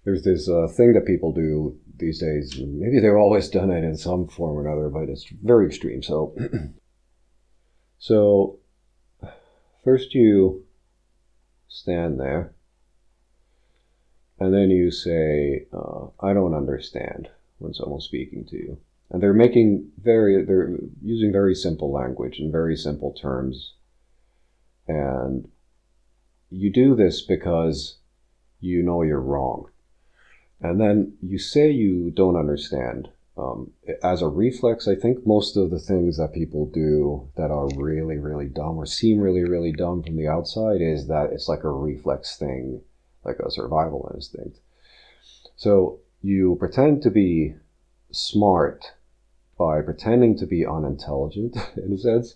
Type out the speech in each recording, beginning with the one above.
There's this thing that people do these days. Maybe they've always done it in some form or another, but it's very extreme. So first you stand there, and then you say, "I don't understand," when someone's speaking to you, and they're using very simple language and very simple terms, and you do this because you know you're wrong. And then you say you don't understand. As a reflex, I think most of the things that people do that are really, really dumb or seem really, really dumb from the outside is that it's like a reflex thing, like a survival instinct. So you pretend to be smart by pretending to be unintelligent, in a sense,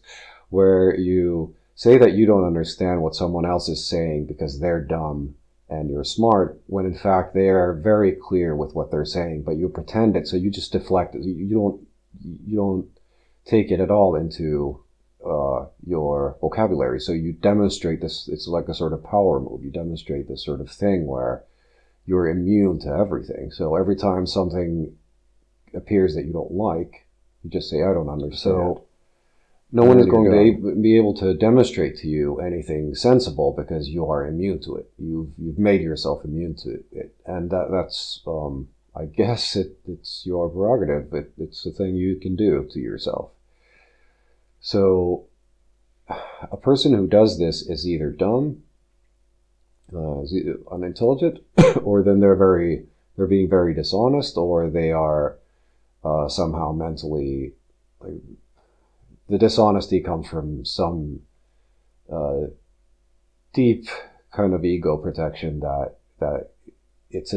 where you say that you don't understand what someone else is saying because they're dumb and you're smart, when in fact they are very clear with what they're saying, but you pretend it, so you just deflect it. You don't take it at all into your vocabulary. So you demonstrate this. It's like a sort of power move. You demonstrate this sort of thing where you're immune to everything. So every time something appears that you don't like, you just say, "I don't understand." So no one is going to be able to demonstrate to you anything sensible because you are immune to it. You've made yourself immune to it, and that's I guess it's your prerogative. It's a thing you can do to yourself. So a person who does this is either dumb, is either unintelligent, or then they're being very dishonest, or they are somehow mentally, like, the dishonesty comes from some deep kind of ego protection that it's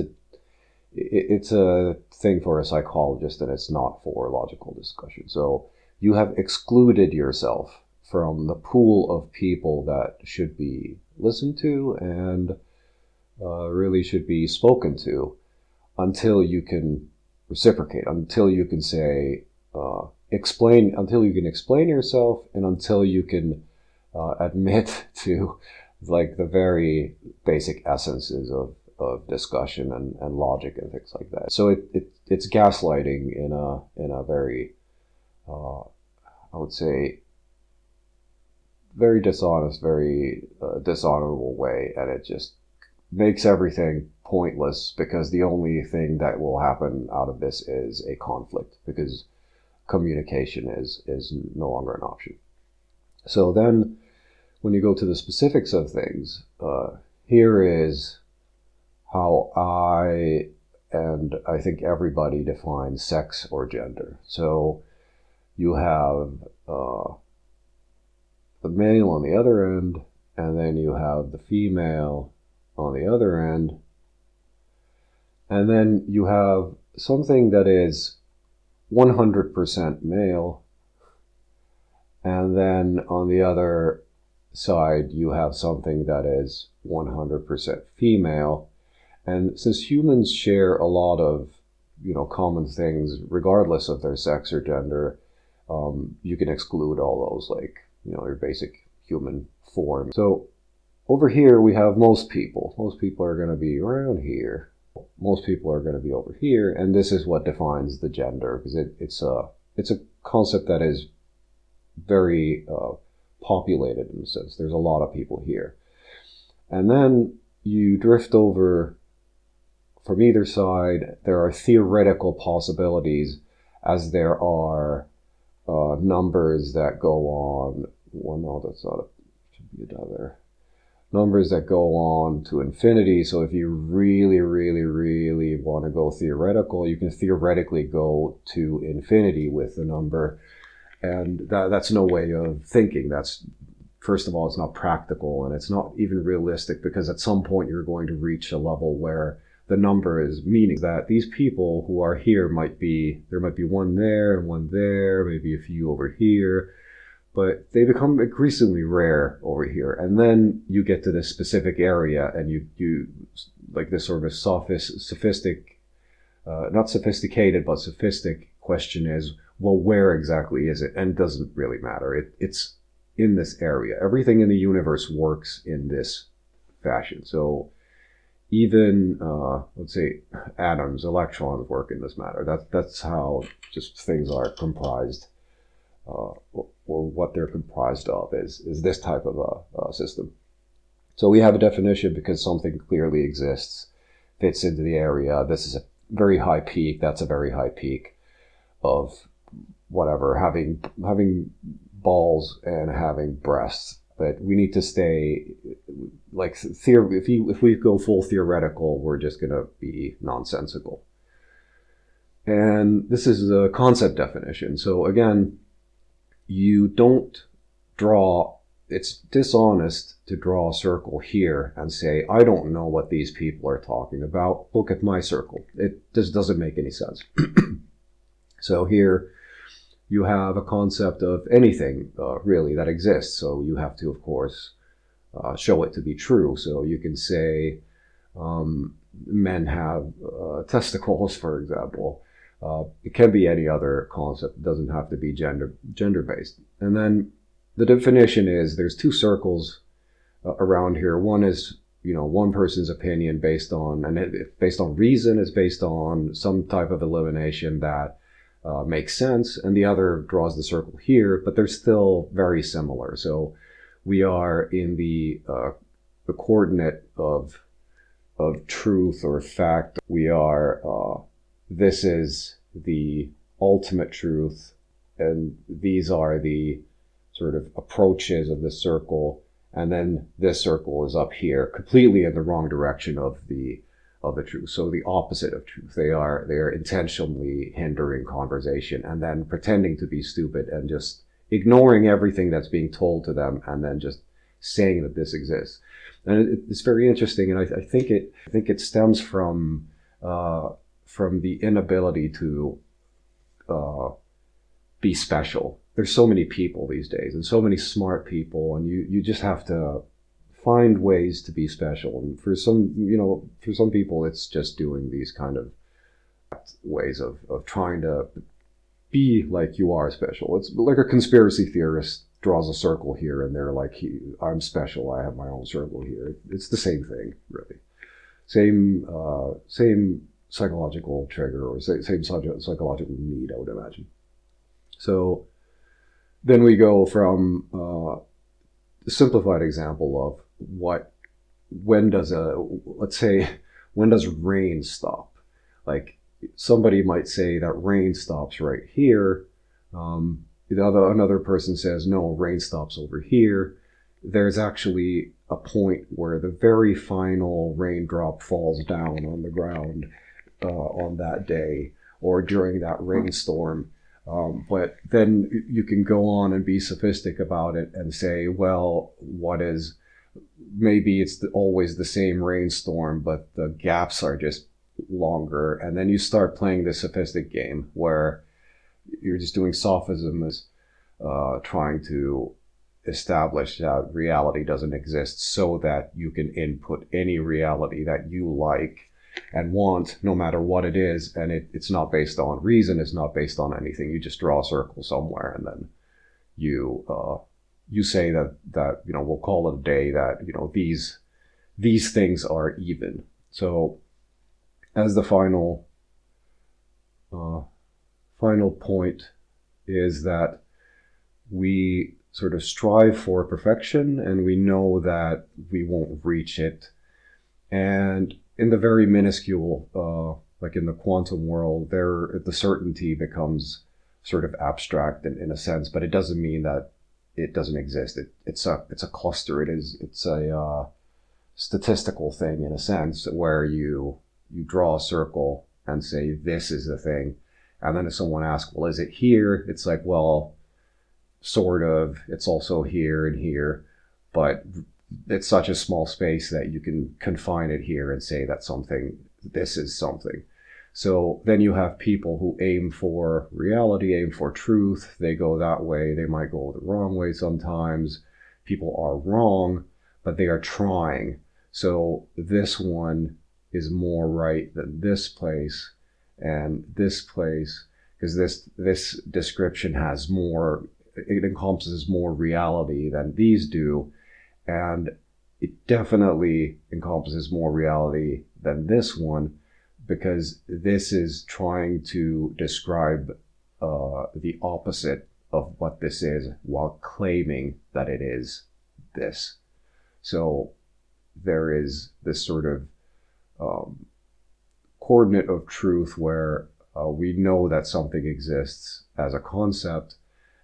a thing for a psychologist and it's not for logical discussion. So you have excluded yourself from the pool of people that should be listened to and really should be spoken to until you can reciprocate, until you can say, until you can explain yourself, and until you can admit to like the very basic essences of discussion and logic and things like that. So it's gaslighting in a very I would say very dishonest, very dishonorable way, and it just makes everything pointless because the only thing that will happen out of this is a conflict, because communication is no longer an option. So then when you go to the specifics of things, here is how I think everybody defines sex or gender. So you have the male on the other end, and then you have the female on the other end, and then you have something that is 100% male, and then on the other side you have something that is 100% female. And since humans share a lot of common things regardless of their sex or gender, you can exclude all those, like your basic human form. So over here we have most people. Most people are going to be around here. Most people are going to be over here, and this is what defines the gender, because it's a concept that is very populated in a sense. There's a lot of people here, and then you drift over from either side. There are theoretical possibilities, as there are numbers that go on. Well, no, that's not. It should be another. Numbers that go on to infinity. So if you really, really, really want to go theoretical, you can theoretically go to infinity with the number. And that's no way of thinking. That's, first of all, it's not practical, and it's not even realistic, because at some point you're going to reach a level where the number is meaning that these people who are here there might be one there and one there, maybe a few over here, but they become increasingly rare over here. And then you get to this specific area, and you like this sort of not sophisticated, but sophistic question is, well, where exactly is it? And it doesn't really matter. It's in this area. Everything in the universe works in this fashion. So even let's say atoms, electrons work in this matter. That's how just things are comprised, or what they're comprised of is this type of a system. So we have a definition because something clearly exists, fits into the area. This is a very high peak. That's a very high peak of whatever, having balls and having breasts. But we need to stay like if we go full theoretical, we're just going to be nonsensical. And this is a concept definition. So again, you don't draw, it's dishonest to draw a circle here and say, I don't know what these people are talking about. Look at my circle. It just doesn't make any sense. So here you have a concept of anything really that exists. So you have to, of course, show it to be true. So you can say men have testicles, for example. It can be any other concept. It doesn't have to be gender-based. And then the definition is there's two circles around here. One is, one person's opinion based on, based on reason, is based on some type of elimination that makes sense, and the other draws the circle here, but they're still very similar. So we are in the coordinate of truth or fact. We are, this is the ultimate truth, and these are the sort of approaches of this circle, and then this circle is up here, completely in the wrong direction of the truth. So the opposite of truth. They are intentionally hindering conversation and then pretending to be stupid and just ignoring everything that's being told to them and then just saying that this exists. And it's very interesting, and I think it stems from the inability to be special. There's so many people these days and so many smart people, and you just have to find ways to be special. And for some people, it's just doing these kind of ways of trying to be like you are special. It's like a conspiracy theorist draws a circle here and they're like, I'm special, I have my own circle here. It's the same thing, really. Same psychological trigger, or same psychological need, I would imagine. So then we go from a simplified example of when does rain stop? Like, somebody might say that rain stops right here. Another person says, no, rain stops over here. There's actually a point where the very final raindrop falls down on the ground on that day or during that rainstorm. But then you can go on and be sophistic about it and say, well, maybe it's always the same rainstorm, but the gaps are just longer. And then you start playing this sophistic game where you're just doing sophisms, trying to establish that reality doesn't exist so that you can input any reality that you like and want, no matter what it is. And it's not based on reason, it's not based on anything. You just draw a circle somewhere, and then you say that we'll call it a day, that these things are even. So as the final point is that we sort of strive for perfection, and we know that we won't reach it. And in the very minuscule, like in the quantum world, the certainty becomes sort of abstract in a sense, but it doesn't mean that it doesn't exist. It's a cluster. It's a statistical thing in a sense, where you draw a circle and say, this is the thing. And then if someone asks, well, is it here? It's like, well, sort of. It's also here and here, but it's such a small space that you can confine it here and say that this is something. So then you have people who aim for reality, aim for truth. They go that way. They might go the wrong way sometimes. People are wrong, but they are trying. So this one is more right than this place and this place, because this description has more, it encompasses more reality than these do. And it definitely encompasses more reality than this one, because this is trying to describe the opposite of what this is while claiming that it is this. So there is this sort of coordinate of truth where we know that something exists as a concept,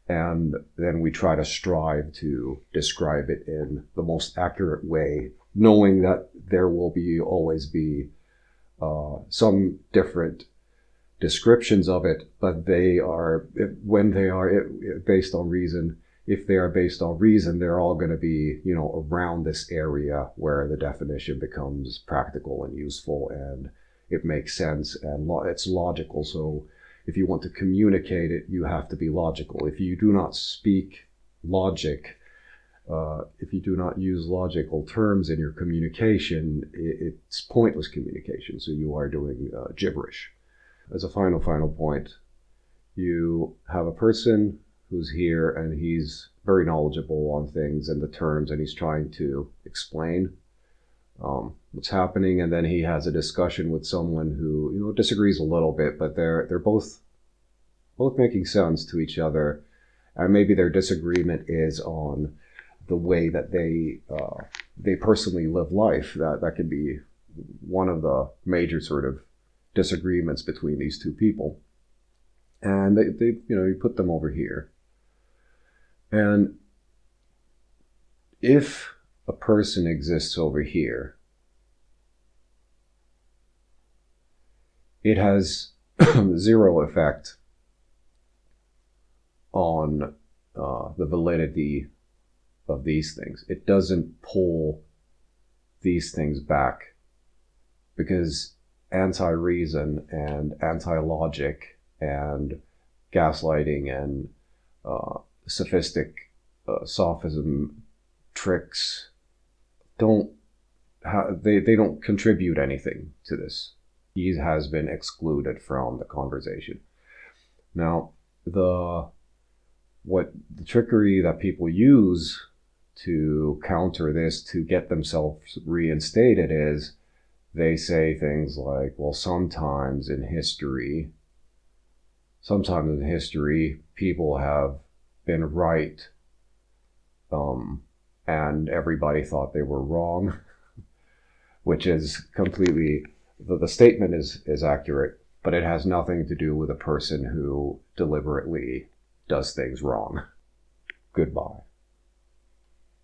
and then we try to strive to describe it in the most accurate way, knowing that there will always be some different descriptions of it, but they are, when they are based on reason, if they are based on reason, they're all going to be, around this area where the definition becomes practical and useful, and it makes sense, and it's logical. So if you want to communicate it, you have to be logical. If you do not speak logic, if you do not use logical terms in your communication, it's pointless communication. So you are doing gibberish. As a final point, you have a person who's here and he's very knowledgeable on things and the terms, and he's trying to explain what's happening, and then he has a discussion with someone who disagrees a little bit, but they're both making sense to each other, and maybe their disagreement is on the way that they personally live life. That could be one of the major sort of disagreements between these two people, and they you put them over here, and if a person exists over here, it has zero effect on the validity of these things. It doesn't pull these things back, because anti-reason and anti-logic and gaslighting and sophism tricks they don't contribute anything to this. He has been excluded from the conversation. Now, the trickery that people use to counter this, to get themselves reinstated, is they say things like, well, sometimes in history, people have been right, and everybody thought they were wrong, which is completely, the statement is accurate, but it has nothing to do with a person who deliberately does things wrong. Goodbye.